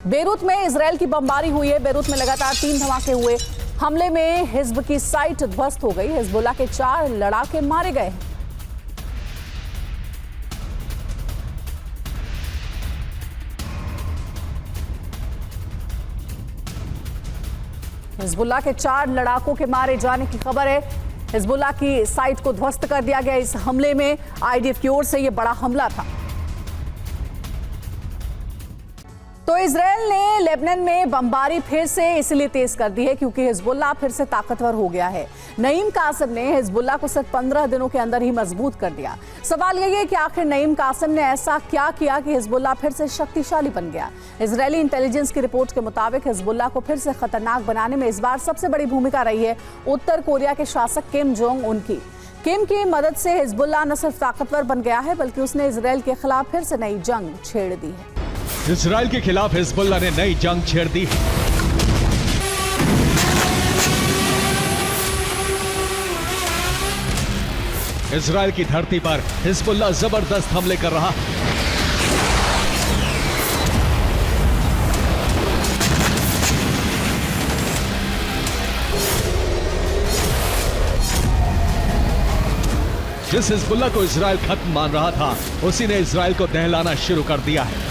Beirut में Israel की बमबारी हुई है। बेरूत में लगातार 3 धमाके हुए। हमले में हिज्ब की साइट ध्वस्त हो गई। हिजबुल्लाह के 4 लड़ाके मारे गए हैं। हिजबुल्लाह के 4 लड़ाकों के मारे जाने की खबर है। हिजबुल्लाह की साइट को ध्वस्त कर दिया गया। इस हमले में आईडीएफ की ओर से यह बड़ा हमला था। तो इजरायल ने लेबनान में बमबारी फिर से इसलिए तेज कर दी है क्योंकि हिजबुल्लाह फिर से ताकतवर हो गया है। नईम कासिम ने हिजबुल्लाह को सिर्फ 15 दिनों के अंदर ही मजबूत कर दिया। सवाल यही है कि आखिर नईम कासिम ने ऐसा क्या किया कि हिजबुल्लाह फिर से शक्तिशाली बन गया। इजरायली इंटेलिजेंस की रिपोर्ट के मुताबिक हिजबुल्लाह को फिर से खतरनाक बनाने में इस बार सबसे बड़ी भूमिका रही है उत्तर कोरिया के शासक किम जोंग उन की। किम की मदद से हिजबुल्लाह न सिर्फ ताकतवर बन गया है बल्कि उसने इजरायल के खिलाफ फिर से नई जंग छेड़ दी है। इजरायल के खिलाफ हिजबुल्लाह ने नई जंग छेड़ दी। इजरायल की धरती पर हिजबुल्लाह जबरदस्त हमले कर रहा है। जिस हिजबुल्लाह को इजरायल खत्म मान रहा था उसी ने इजरायल को दहलाना शुरू कर दिया है।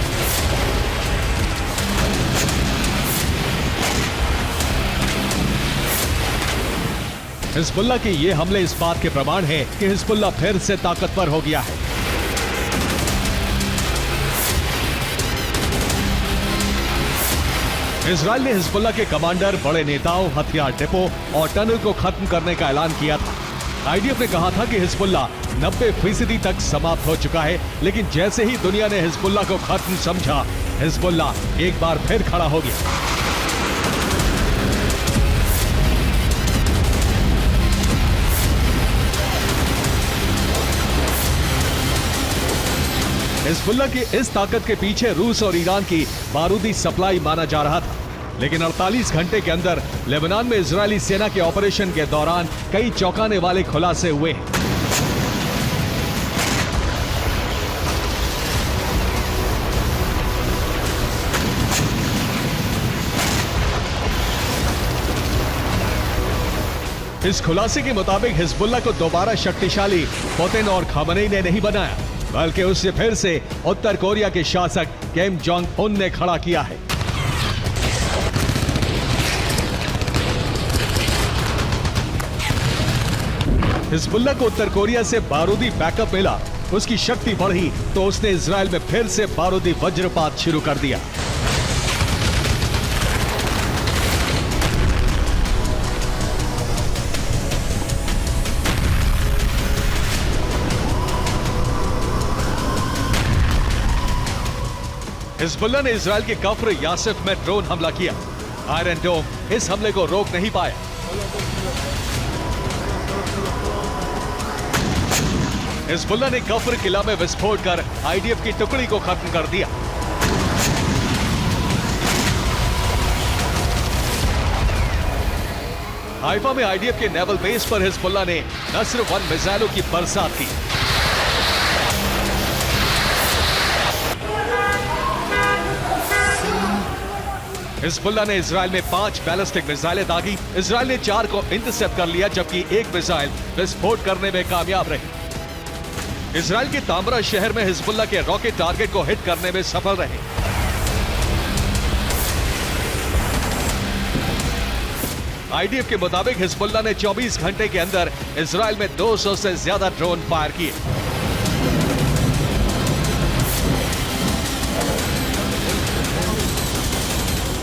हिजबुल्लाह के ये हमले इस बात के प्रमाण हैं कि हिजबुल्लाह फिर से ताकतवर हो गया है। इजरायल ने हिजबुल्लाह के कमांडर, बड़े नेताओं, हथियार डिपो और टनल को खत्म करने का ऐलान किया था। आईडीएफ ने कहा था कि हिजबुल्लाह 90% तक समाप्त हो चुका है, लेकिन जैसे ही दुनिया ने हिजबुल्लाह को खत्म समझा, हिजबुल्लाह एक बार फिर खड़ा हो गया। हिजबुल्लाह की इस ताकत के पीछे रूस और ईरान की बारूदी सप्लाई माना जा रहा था, लेकिन 48 घंटे के अंदर लेबनान में इजरायली सेना के ऑपरेशन के दौरान कई चौंकाने वाले खुलासे हुए हैं। इस खुलासे के मुताबिक हिजबुल्लाह को दोबारा शक्तिशाली पुतिन और खामेनी ने नहीं बनाया, बल्कि उससे फिर से उत्तर कोरिया के शासक किम जोंग उन ने खड़ा किया है। हिजबुल्लाह को उत्तर कोरिया से बारूदी बैकअप मिला, उसकी शक्ति बढ़ी तो उसने इजरायल में फिर से बारूदी वज्रपात शुरू कर दिया। हिजबुल्लाह ने इजरायल के कफ्र यासिफ में ड्रोन हमला किया। आयरन डोम इस हमले को रोक नहीं पाया। हिजबुल्लाह ने कफ्र किला में विस्फोट कर आईडीएफ की टुकड़ी को खत्म कर दिया। हाइफा में आईडीएफ के नेवल बेस पर हिजबुल्लाह ने नस्र 1 मिसाइलों की बरसात की। हिजबुल्लाह ने इजरायल में 5 बैलिस्टिक मिसाइलें दागी। इजरायल ने 4 को इंटरसेप्ट कर लिया, जबकि 1 मिसाइल विस्फोट करने में कामयाब रही। इजरायल के तामरा शहर में हिजबुल्लाह के रॉकेट टारगेट को हिट करने में सफल रहे। आईडीएफ के मुताबिक हिजबुल्लाह ने 24 घंटे के अंदर इजरायल में 200 से ज्यादा ड्रोन फायर किए।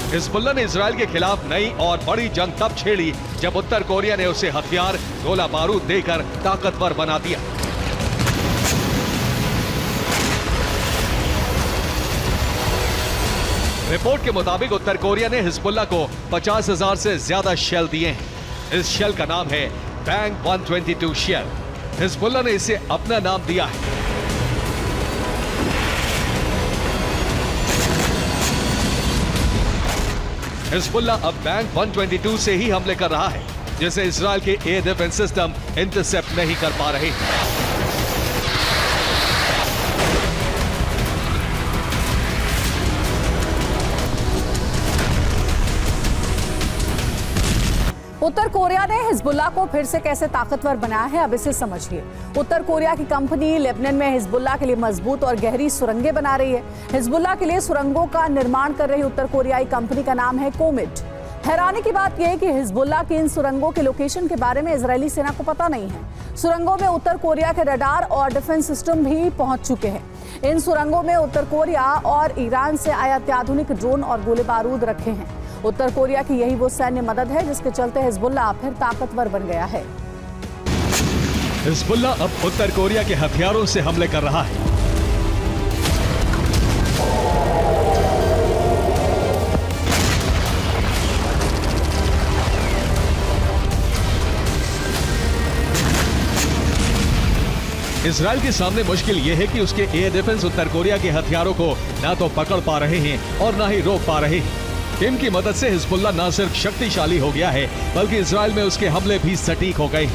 हिजबुल्लाह ने इजरायल के खिलाफ नई और बड़ी जंग तब छेड़ी जब उत्तर कोरिया ने उसे हथियार, गोला बारूद देकर ताकतवर बना दिया। रिपोर्ट के मुताबिक उत्तर कोरिया ने हिजबुल्लाह को 50,000 से ज्यादा शेल दिए हैं। इस शेल का नाम है बैंग 122 शेल। हिजबुल्लाह ने इसे अपना नाम दिया है। हिजबुल्लाह अब बैंग 122 से ही हमले कर रहा है, जिसे इजरायल के एयर डिफेंस सिस्टम इंटरसेप्ट नहीं कर पा रहे। उत्तर कोरिया ने हिजबुल्लाह को फिर से कैसे ताकतवर बनाया है, अब इसे समझिए। उत्तर कोरिया की कंपनी लेबनान में हिजबुल्लाह के लिए मजबूत और गहरी सुरंगें बना रही है। हिजबुल्लाह के लिए सुरंगों का निर्माण कर रही उत्तर कोरियाई कंपनी का नाम है कोमिट। हैरानी की बात यह है कि हिजबुल्लाह की इन सुरंगों के लोकेशन के बारे में इजरायली सेना को पता नहीं है। सुरंगों में उत्तर कोरिया के रडार और डिफेंस सिस्टम भी पहुंच चुके हैं। इन सुरंगों में उत्तर कोरिया और ईरान से आए अत्याधुनिक ड्रोन और गोले बारूद रखे हैं। उत्तर कोरिया की यही वो सैन्य मदद है जिसके चलते हिजबुल्लाह फिर ताकतवर बन गया है। हिजबुल्लाह अब उत्तर कोरिया के हथियारों से हमले कर रहा है। इजराइल के सामने मुश्किल यह है कि उसके एयर डिफेंस उत्तर कोरिया के हथियारों को ना तो पकड़ पा रहे हैं और ना ही रोक पा रहे हैं। किम की मदद से हिजबुल्लाह न सिर्फ शक्तिशाली हो गया है बल्कि इजराइल में उसके हमले भी सटीक हो गए।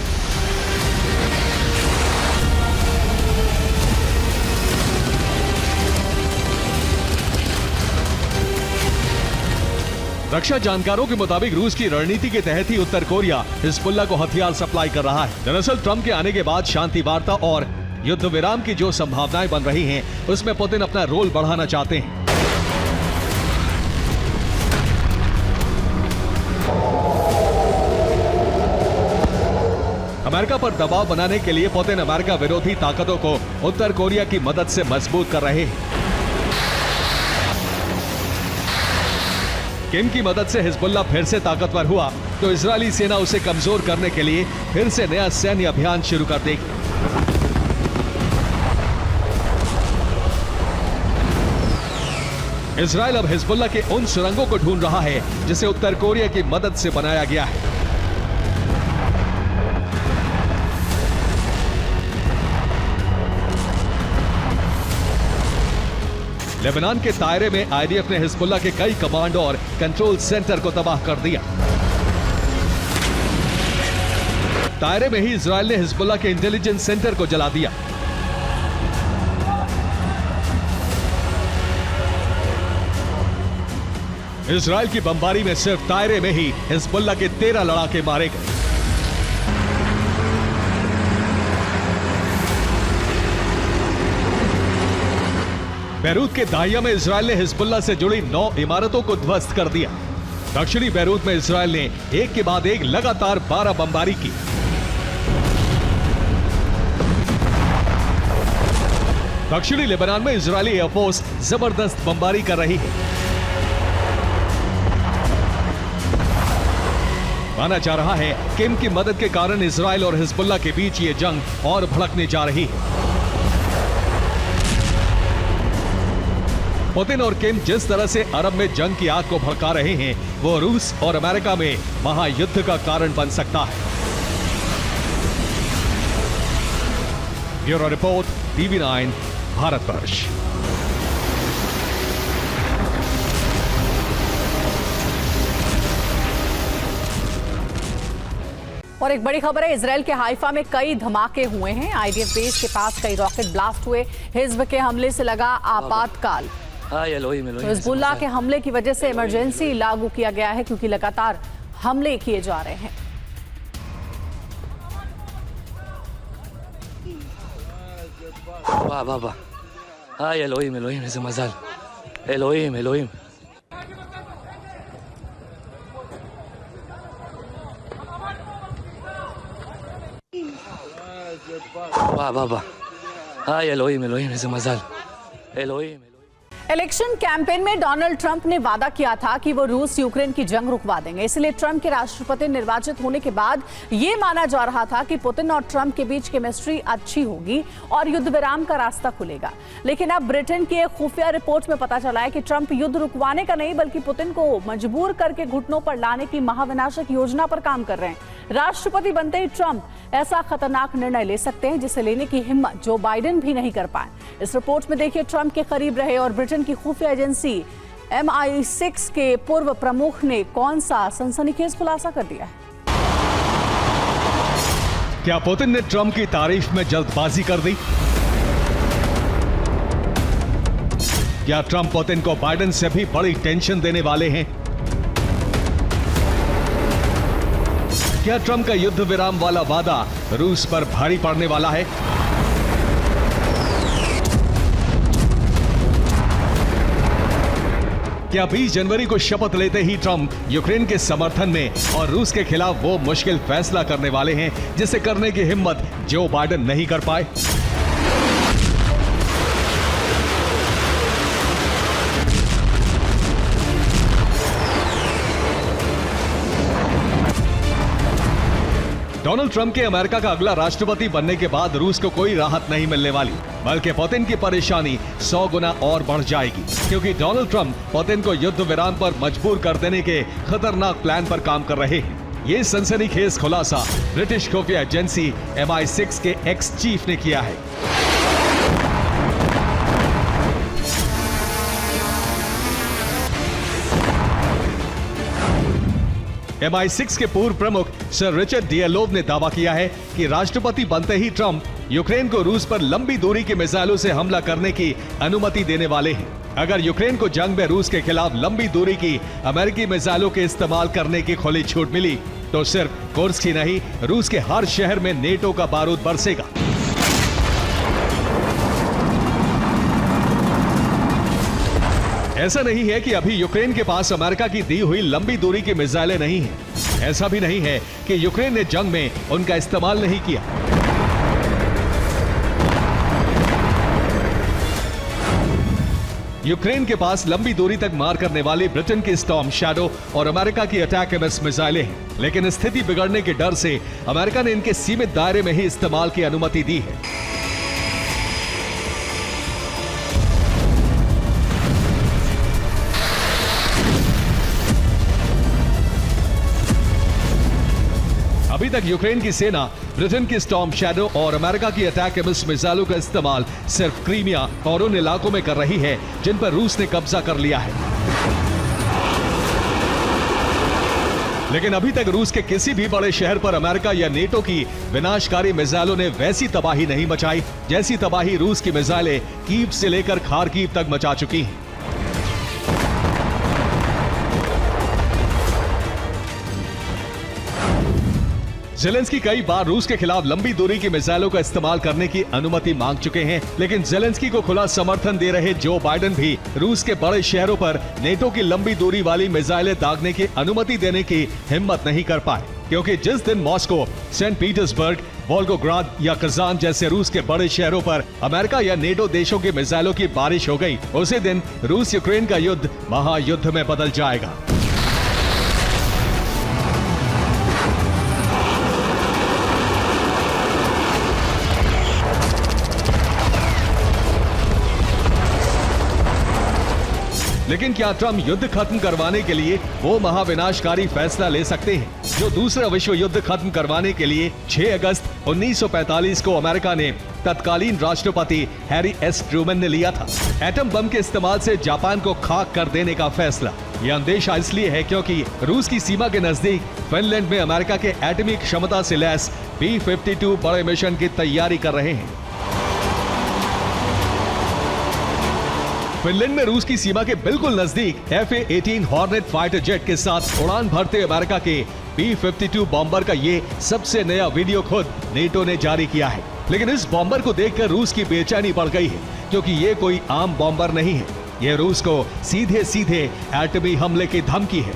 रक्षा जानकारों के मुताबिक रूस की रणनीति के तहत ही उत्तर कोरिया हिजबुल्लाह को हथियार सप्लाई कर रहा है। दरअसल ट्रंप के आने के बाद शांति वार्ता और युद्ध विराम की जो संभावनाएं बन रही हैं, उसमें पुतिन अपना रोल बढ़ाना चाहते हैं। अमेरिका पर दबाव बनाने के लिए पुतिन अमेरिका विरोधी ताकतों को उत्तर कोरिया की मदद से मजबूत कर रहे हैं। किम की मदद से हिजबुल्लाह फिर से ताकतवर हुआ तो इजरायली सेना उसे कमजोर करने के लिए फिर से नया सैन्य अभियान शुरू कर देगी। इजरायल अब हिजबुल्लाह के उन सुरंगों को ढूंढ रहा है जिसे उत्तर कोरिया की मदद से बनाया गया है। लेबनान के तायरे में आईडीएफ ने हिजबुल्लाह के कई कमांड और कंट्रोल सेंटर को तबाह कर दिया। तायरे में ही इजरायल ने हिजबुल्लाह के इंटेलिजेंस सेंटर को जला दिया। इजरायल की बमबारी में सिर्फ तायरे में ही हिजबुल्लाह के 13 लड़ाके मारे गए। बैरूत के दाहिया में इजरायल ने हिजबुल्लाह से जुड़ी 9 इमारतों को ध्वस्त कर दिया। दक्षिणी बैरूत में इजरायल ने एक के बाद एक लगातार 12 बमबारी की। दक्षिणी लेबनान में इजरायली एयरफोर्स जबरदस्त बमबारी कर रही है। माना जा रहा है किम की मदद के कारण इजरायल और हिजबुल्लाह के बीच ये जंग और भड़कने जा रही है। पुतिन और किम जिस तरह से अरब में जंग की आग को भड़का रहे हैं, वो रूस और अमेरिका में महायुद्ध का कारण बन सकता है। Bureau report, TV9 Bharatvarsh. और एक बड़ी खबर है, इजराइल के हाइफा में कई धमाके हुए हैं। आईडीएफ बेस के पास कई रॉकेट ब्लास्ट हुए। हिजब के हमले से लगा आपातकाल। हिजबुल्लाह के हमले की वजह से इमरजेंसी लागू किया गया है क्योंकि लगातार हमले किए जा रहे हैं। वाह वाह वाह, हाय אלוהים, אלוהים, איזה מזל. אלוהים, אלוהים. वाह वाह वाह, हाय אלוהים, אלוהים, איזה मजाल. אלוהים. इलेक्शन कैंपेन में डोनाल्ड ट्रंप ने वादा किया था कि वो रूस यूक्रेन की जंग रुकवा देंगे। इसलिए ट्रंप के राष्ट्रपति निर्वाचित होने के बाद ये माना जा रहा था कि पुतिन और ट्रंप के बीच केमिस्ट्री अच्छी होगी और युद्ध विराम का रास्ता खुलेगा। लेकिन अब ब्रिटेन की एक खुफिया रिपोर्ट में पता चला है कि ट्रंप युद्ध रुकवाने का नहीं बल्कि पुतिन को मजबूर करके घुटनों पर लाने की महाविनाशक योजना पर काम कर रहे हैं। राष्ट्रपति बनते ही ट्रंप ऐसा खतरनाक निर्णय ले सकते हैं जिसे लेने की हिम्मत जो बाइडेन भी नहीं कर पाए। इस रिपोर्ट में देखिए, ट्रंप के करीब रहे और ब्रिटेन की खुफिया एजेंसी MI6 के पूर्व प्रमुख ने कौन सा सनसनीखेज खुलासा कर दिया है। क्या पुतिन ने ट्रंप की तारीफ में जल्दबाजी कर दी? क्या ट्रंप पुतिन को बाइडेन से भी बड़ी टेंशन देने वाले हैं? क्या ट्रंप का युद्ध विराम वाला वादा रूस पर भारी पड़ने वाला है? क्या 20 जनवरी को शपथ लेते ही ट्रंप यूक्रेन के समर्थन में और रूस के खिलाफ वो मुश्किल फैसला करने वाले हैं जिसे करने की हिम्मत जो बाइडेन नहीं कर पाए? डोनाल्ड ट्रंप के अमेरिका का अगला राष्ट्रपति बनने के बाद रूस को कोई राहत नहीं मिलने वाली, बल्कि पुतिन की परेशानी 100 गुना और बढ़ जाएगी, क्योंकि डोनाल्ड ट्रंप पुतिन को युद्ध विराम पर मजबूर कर देने के खतरनाक प्लान पर काम कर रहे हैं। ये सनसनीखेज खुलासा ब्रिटिश खुफिया एजेंसी MI6 के एक्स चीफ ने किया है। MI6 के पूर्व प्रमुख सर रिचर्ड डियलोव ने दावा किया है कि राष्ट्रपति बनते ही ट्रंप यूक्रेन को रूस पर लंबी दूरी की मिसाइलों से हमला करने की अनुमति देने वाले हैं। अगर यूक्रेन को जंग में रूस के खिलाफ लंबी दूरी की अमेरिकी मिसाइलों के इस्तेमाल करने की खुली छूट मिली तो सिर्फ कुर्स्क ही नहीं, रूस के हर शहर में नेटो का बारूद बरसेगा। ऐसा नहीं है कि अभी यूक्रेन के पास अमेरिका की दी हुई लंबी दूरी की मिसाइलें नहीं हैं। ऐसा भी नहीं है कि यूक्रेन ने जंग में उनका इस्तेमाल नहीं किया। यूक्रेन के पास लंबी दूरी तक मार करने वाली ब्रिटेन की स्टॉर्म शैडो और अमेरिका की अटैक-एमएस मिसाइलें हैं, लेकिन स्थिति बिगड़ने के डर से अमेरिका ने इनके सीमित दायरे में ही इस्तेमाल की अनुमति दी है। अभी तक यूक्रेन की सेना ब्रिटेन की स्टॉर्म शैडो और अमेरिका की अटैक-एमएस मिसाइलों का इस्तेमाल सिर्फ क्रीमिया और उन इलाकों में कर रही है जिन पर रूस ने कब्जा कर लिया है। लेकिन अभी तक रूस के किसी भी बड़े शहर पर अमेरिका या नेटो की विनाशकारी मिसाइलों ने वैसी तबाही नहीं मचाई जैसी तबाही रूस की मिसाइलें कीव से लेकर खारकीव तक मचा चुकी हैं। ज़ेलेंस्की कई बार रूस के खिलाफ लंबी दूरी की मिसाइलों का इस्तेमाल करने की अनुमति मांग चुके हैं, लेकिन ज़ेलेंस्की को खुला समर्थन दे रहे जो बाइडेन भी रूस के बड़े शहरों पर नेटो की लंबी दूरी वाली मिसाइलें दागने की अनुमति देने की हिम्मत नहीं कर पाए, क्योंकि जिस दिन मॉस्को, सेंट पीटर्सबर्ग, वोल्गोग्राद या कजान जैसे रूस के बड़े शहरों पर अमेरिका या नेटो देशों की मिसाइलों की बारिश हो गई, उसी दिन रूस यूक्रेन का युद्ध महायुद्ध में बदल जाएगा। लेकिन क्या ट्रंप युद्ध खत्म करवाने के लिए वो महाविनाशकारी फैसला ले सकते हैं जो दूसरा विश्व युद्ध खत्म करवाने के लिए 6 अगस्त 1945 को अमेरिका ने तत्कालीन राष्ट्रपति हैरी एस ट्रूमैन ने लिया था? एटम बम के इस्तेमाल से जापान को खाक कर देने का फैसला। यह अंदेशा इसलिए है क्योंकि रूस की सीमा के नजदीक फिनलैंड में अमेरिका के एटॉमिक क्षमता से लैस B-52 बड़े मिशन की तैयारी कर रहे हैं। फिनलैंड में रूस की सीमा के बिल्कुल नजदीक F/A-18 हॉर्नेट फाइटर जेट के साथ उड़ान भरते अमेरिका के B-52 बॉम्बर का ये सबसे नया वीडियो खुद नेटो ने जारी किया है। लेकिन इस बॉम्बर को देखकर रूस की बेचैनी बढ़ गई है, क्योंकि ये कोई आम बॉम्बर नहीं है। ये रूस को सीधे सीधे एटमी हमले की धमकी है।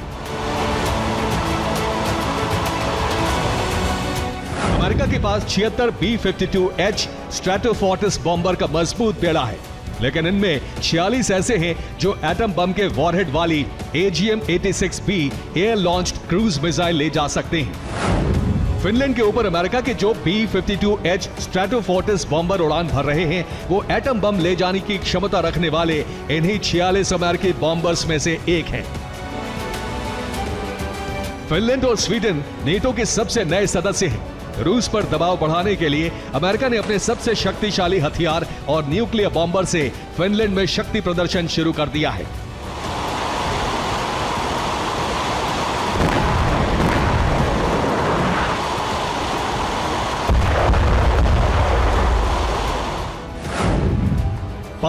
अमेरिका के पास 76 B-52H स्ट्रैटोफोर्टिस बॉम्बर का मजबूत बेड़ा है, लेकिन इनमें 46 ऐसे हैं जो एटम बम के वॉरहेड वाली AGM-86B air launched cruise missile ले जा सकते हैं। फिनलैंड के ऊपर अमेरिका के जो B-52H स्ट्रैटोफोर्टिस बॉम्बर उड़ान भर रहे हैं, वो एटम बम ले जाने की क्षमता रखने वाले इन्हीं 46 अमेरिकी बॉम्बर्स में से एक हैं। फिनलैंड और स्वीडन नेटो के सबसे नए सदस्य हैं। रूस पर दबाव बढ़ाने के लिए अमेरिका ने अपने सबसे शक्तिशाली हथियार और न्यूक्लियर बॉम्बर से फिनलैंड में शक्ति प्रदर्शन शुरू कर दिया है।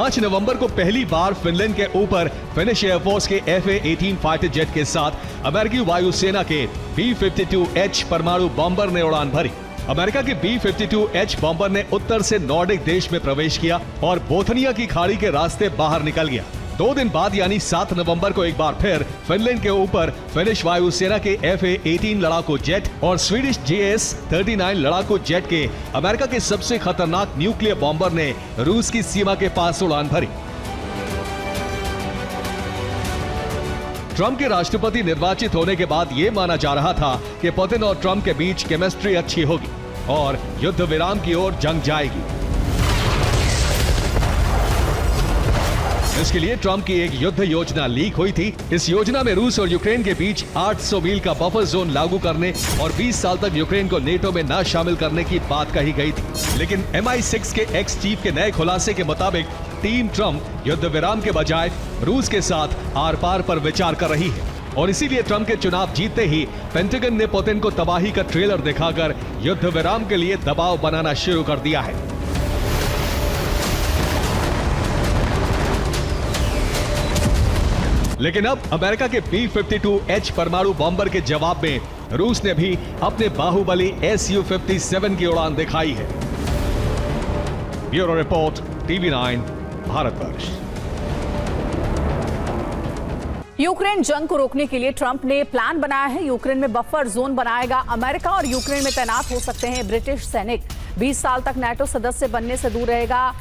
5 नवंबर को पहली बार फिनलैंड के ऊपर फिनिश एयरफोर्स के FA-18 फाइटर जेट के साथ अमेरिकी वायुसेना के B-52H परमाणु बॉम्बर ने उड़ान भरी। अमेरिका के B-52H बॉम्बर ने उत्तर से नॉर्डिक देश में प्रवेश किया और बोथनिया की खाड़ी के रास्ते बाहर निकल गया। 2 दिन बाद यानी 7 नवंबर को एक बार फिर फिनलैंड के ऊपर फिनिश वायुसेना के FA-18 लड़ाकू जेट और स्वीडिश JS-39 लड़ाकू जेट के अमेरिका के सबसे खतरनाक न्यूक्लियर बॉम्बर ने रूस की सीमा के पास उड़ान भरी। ट्रंप के राष्ट्रपति निर्वाचित होने के बाद यह माना जा रहा था कि पुतिन और ट्रंप के बीच केमिस्ट्री अच्छी होगी और युद्ध विराम की ओर जंग जाएगी। इसके लिए ट्रंप की एक युद्ध योजना लीक हुई थी। इस योजना में रूस और यूक्रेन के बीच 800 मील का बफर जोन लागू करने और 20 साल तक यूक्रेन को नेटो में न शामिल करने की बात कही गई थी। लेकिन MI6 के एक्स चीफ के नए खुलासे के मुताबिक टीम ट्रंप युद्ध विराम के बजाय रूस के साथ आर पार पर विचार कर रही है और इसीलिए ट्रंप के चुनाव जीतते ही पेंटागन ने पुतिन को तबाही का ट्रेलर दिखाकर युद्ध विराम के लिए दबाव बनाना शुरू कर दिया है। लेकिन अब अमेरिका के B-52H परमाणु बॉम्बर के जवाब में रूस ने भी अपने बाहुबली Su-57 की उड़ान दिखाई है। Bureau report, TV9 Bharatvarsh. Ukraine जंग को रोकने के लिए ट्रंप ने प्लान बनाया है। यूक्रेन में बफर जोन बनाएगा। अमेरिका और यूक्रेन में तैनात हो सकते हैं ब्रिटिश सैनिक। 20 साल तक नाटो सदस्य बनने से दूर रहेगा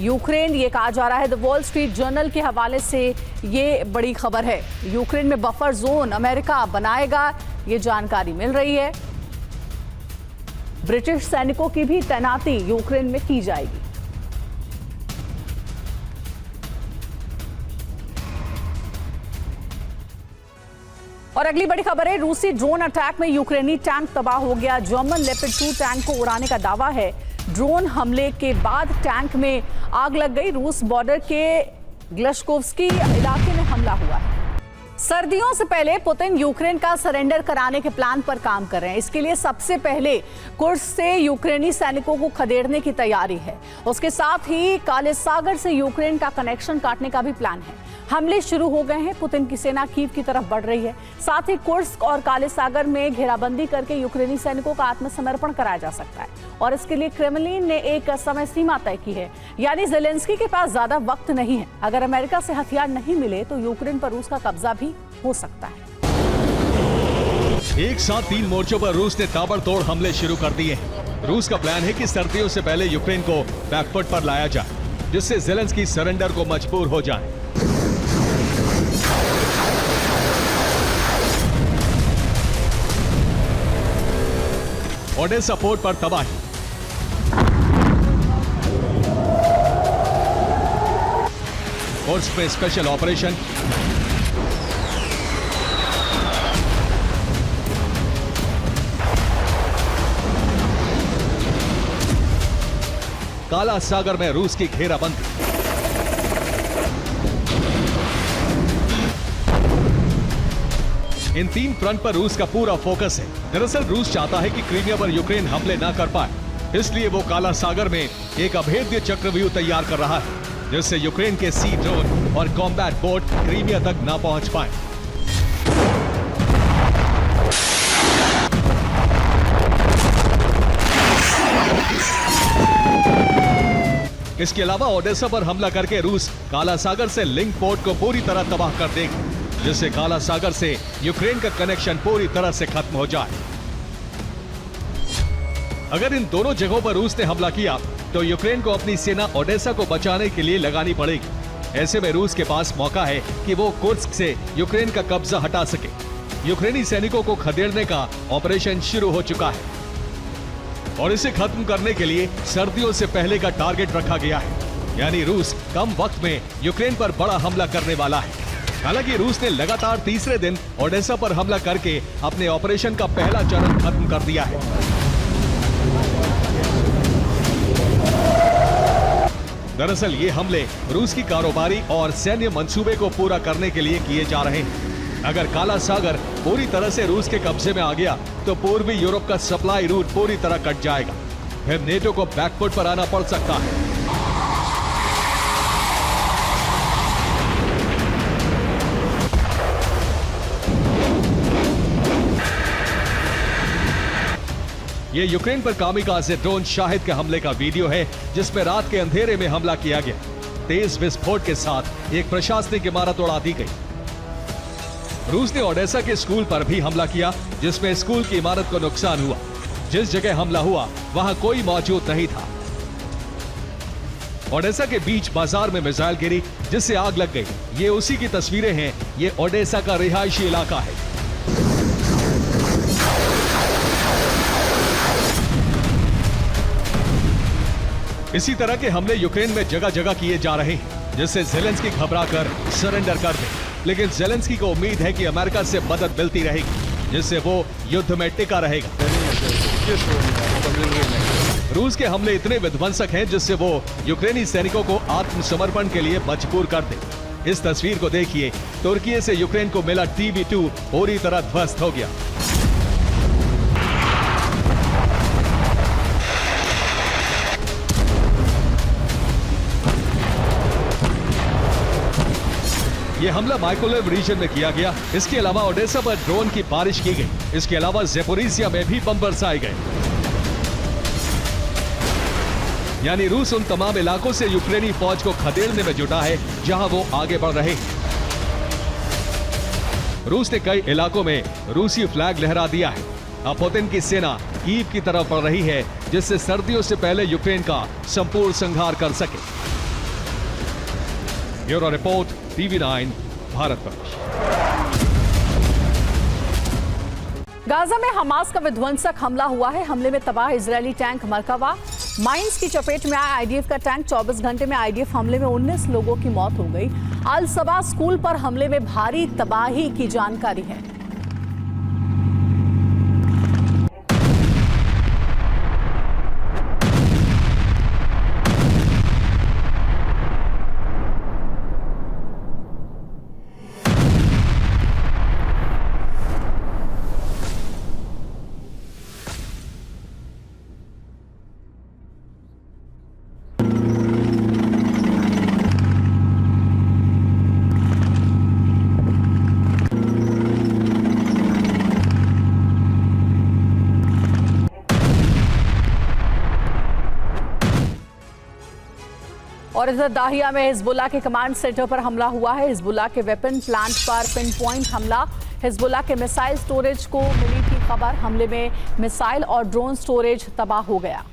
यूक्रेन, ये कहा जा रहा है। द वॉल स्ट्रीट जर्नल के हवाले से ये बड़ी खबर है। यूक्रेन में बफर जोन अमेरिका बनाएगा, ये जानकारी मिल रही है। ब्रिटिश सैनिकों की भी तैनाती यूक्रेन में की जाएगी। और अगली बड़ी खबर है, रूसी ड्रोन अटैक में यूक्रेनी टैंक तबाह हो गया। जर्मन लेपर्ड 2 टैंक को उड़ाने का दावा है। ड्रोन हमले के बाद टैंक में आग लग गई। रूस बॉर्डर के ग्लश्कोव्स्की इलाके में हमला हुआ है। सर्दियों से पहले पुतिन यूक्रेन का सरेंडर कराने के प्लान पर काम कर रहे हैं। इसके लिए सबसे पहले कुर्स्क से यूक्रेनी सैनिकों को खदेड़ने की तैयारी है। उसके साथ ही काले सागर से यूक्रेन का कनेक्शन काटने का भी प्लान है। हमले शुरू हो गए हैं। पुतिन की सेना कीव की तरफ बढ़ रही है। साथ ही कुर्स्क और काले सागर में घेराबंदी करके यूक्रेनी सैनिकों का आत्मसमर्पण कराया जा सकता है और इसके लिए क्रेमलिन ने एक समय सीमा तय की है। यानी ज़ेलेंस्की के पास ज्यादा वक्त नहीं है। अगर अमेरिका से हथियार नहीं मिले तो यूक्रेन पर रूस का कब्जा भी हो सकता है। एक साथ 3 मोर्चों पर रूस ने ताबड़तोड़ हमले शुरू कर दिए हैं। रूस का प्लान है कि सर्दियों से पहले यूक्रेन को बैकफुट पर लाया जाए, जिससे ज़ेलेंस्की सरेंडर को मजबूर हो जाए। ओडेसा पोर्ट पर तबाही। कोर्स्क में स्पेशल ऑपरेशन। काला सागर में रूस की घेराबंदी। इन 3 फ्रंट पर रूस का पूरा फोकस है। दरअसल रूस चाहता है कि क्रीमिया पर यूक्रेन हमले ना कर पाए, इसलिए वो काला सागर में एक अभेद्य चक्रव्यूह तैयार कर रहा है, जिससे यूक्रेन के सी ड्रोन और कॉम्बैट बोट क्रीमिया तक ना पहुंच पाए। इसके अलावा ओडेसा पर हमला करके रूस काला सागर से लिंक पोर्ट को पूरी तरह तबाह कर देगा, जिससे काला सागर से यूक्रेन का कनेक्शन पूरी तरह से खत्म हो जाए। अगर इन दोनों जगहों पर रूस ने हमला किया तो यूक्रेन को अपनी सेना ओडेसा को बचाने के लिए लगानी पड़ेगी। ऐसे में रूस के पास मौका है कि वो कुर्स्क से यूक्रेन का कब्जा हटा सके। यूक्रेनी सैनिकों को खदेड़ने का ऑपरेशन शुरू हो चुका है और इसे खत्म करने के लिए सर्दियों से पहले का टारगेट रखा गया है। यानी रूस कम वक्त में यूक्रेन पर बड़ा हमला करने वाला है। हालांकि रूस ने लगातार तीसरे दिन ओडेसा पर हमला करके अपने ऑपरेशन का पहला चरण खत्म कर दिया है। दरअसल ये हमले रूस की कारोबारी और सैन्य मंसूबे को पूरा करने के लिए किए जा रहे हैं। अगर काला सागर पूरी तरह से रूस के कब्जे में आ गया तो पूर्वी यूरोप का सप्लाई रूट पूरी तरह कट जाएगा। फिर नेटो को बैकफुट पर आना पड़ सकता है। ये यूक्रेन पर कामिकाज़े ड्रोन शाहिद के हमले का वीडियो है, जिसमें रात के अंधेरे में हमला किया गया। तेज विस्फोट के साथ एक प्रशासनिक इमारत उड़ा दी गई। रूस ने ओडेसा के स्कूल पर भी हमला किया, जिसमें स्कूल की इमारत को नुकसान हुआ। जिस जगह हमला हुआ वहां कोई मौजूद नहीं था। ओडेसा के बीच बाजार में मिसाइल गिरी, जिससे आग लग गई। ये उसी की तस्वीरें हैं। ये ओडेसा का रिहायशी इलाका है। इसी तरह के हमले यूक्रेन में जगह जगह किए जा रहे हैं, जिससे ज़ेलेंस्की घबराकर सरेंडर कर दे। लेकिन ज़ेलेंस्की को उम्मीद है कि अमेरिका से मदद मिलती रहेगी, जिससे वो युद्ध में टिका रहेगा। रूस के हमले इतने विध्वंसक हैं, जिससे वो यूक्रेनी सैनिकों को आत्मसमर्पण के लिए मजबूर कर दे। इस तस्वीर को देखिए। तुर्की से यूक्रेन को मिला TB2 पूरी तरह ध्वस्त हो गया। ये हमला माइकोलेव रीजन में किया गया। इसके अलावा ओडेसा पर ड्रोन की बारिश की गई। इसके अलावा ज़ेपोरिजिया में भी बम बरसाए गए। यानी रूस उन तमाम इलाकों से यूक्रेनी फौज को खदेड़ने में जुटा है जहां वो आगे बढ़ रहे हैं। रूस ने कई इलाकों में रूसी फ्लैग लहरा दिया है। अब पुतिन की सेना कीव की तरफ बढ़ रही है, जिससे सर्दियों से पहले यूक्रेन का संपूर्ण संहार कर सके। Bureau report, TV9 Bharatvarsh. Gaza में हमास का विध्वंसक हमला हुआ है। हमले में तबाह इजरायली टैंक मरकवा माइंस की चपेट में आया IDF का टैंक। 24 घंटे में IDF हमले में 19 लोगों की मौत हो गई। अल सबा स्कूल पर हमले में भारी तबाही की जानकारी है। और इधर दाहिया में हिजबुल्ला के कमांड सेंटर पर हमला हुआ है। हिजबुल्ला के वेपन प्लांट पर पिन पॉइंट हमला। हिजबुल्ला के मिसाइल स्टोरेज को मिली थी खबर। हमले में मिसाइल और ड्रोन स्टोरेज तबाह हो गया।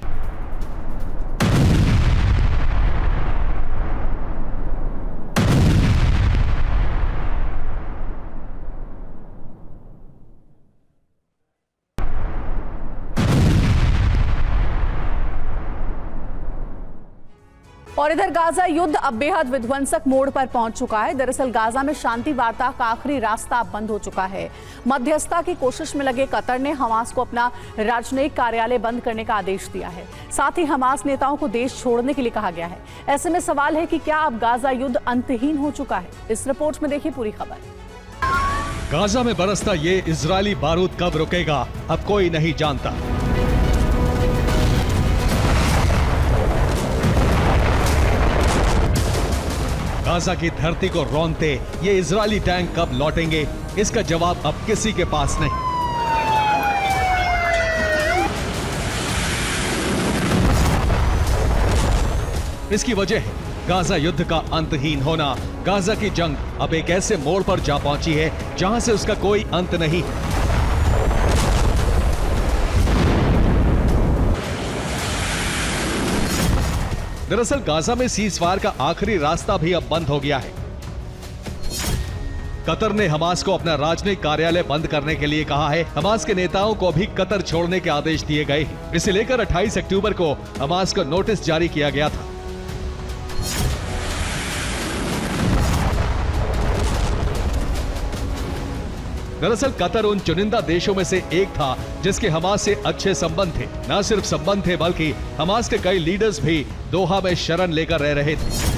और इधर गाजा युद्ध अब बेहद विध्वंसक मोड़ पर पहुंच चुका है। दरअसल गाजा में शांति वार्ता का आखिरी रास्ता अब बंद हो चुका है। मध्यस्थता की कोशिश में लगे कतर ने हमास को अपना राजनयिक कार्यालय बंद करने का आदेश दिया है। साथ ही हमास नेताओं को देश छोड़ने के लिए कहा गया है। ऐसे में सवाल है कि क्या अब गाजा युद्ध अंतहीन हो चुका है? इस रिपोर्ट में देखिए पूरी खबर। गाजा में बरसता ये इजरायली बारूद कब रुकेगा, अब कोई नहीं जानता। गाजा की धरती को रौंदते ये इजरायली टैंक कब लौटेंगे, इसका जवाब अब किसी के पास नहीं। इसकी वजह है गाजा युद्ध का अंतहीन होना। गाजा की जंग अब एक ऐसे मोड़ पर जा पहुंची है जहां से उसका कोई अंत नहीं। दरअसल गाजा में सीज़फायर का आखिरी रास्ता भी अब बंद हो गया है। कतर ने हमास को अपना राजनयिक कार्यालय बंद करने के लिए कहा है। हमास के नेताओं को भी कतर छोड़ने के आदेश दिए गए हैं। इसे लेकर 28 अक्टूबर को हमास को नोटिस जारी किया गया था। दरअसल कतर उन चुनिंदा देशों में से एक था जिसके हमास से अच्छे संबंध थे। न सिर्फ संबंध थे बल्कि हमास के कई लीडर्स भी दोहा में शरण लेकर रह रहे थे।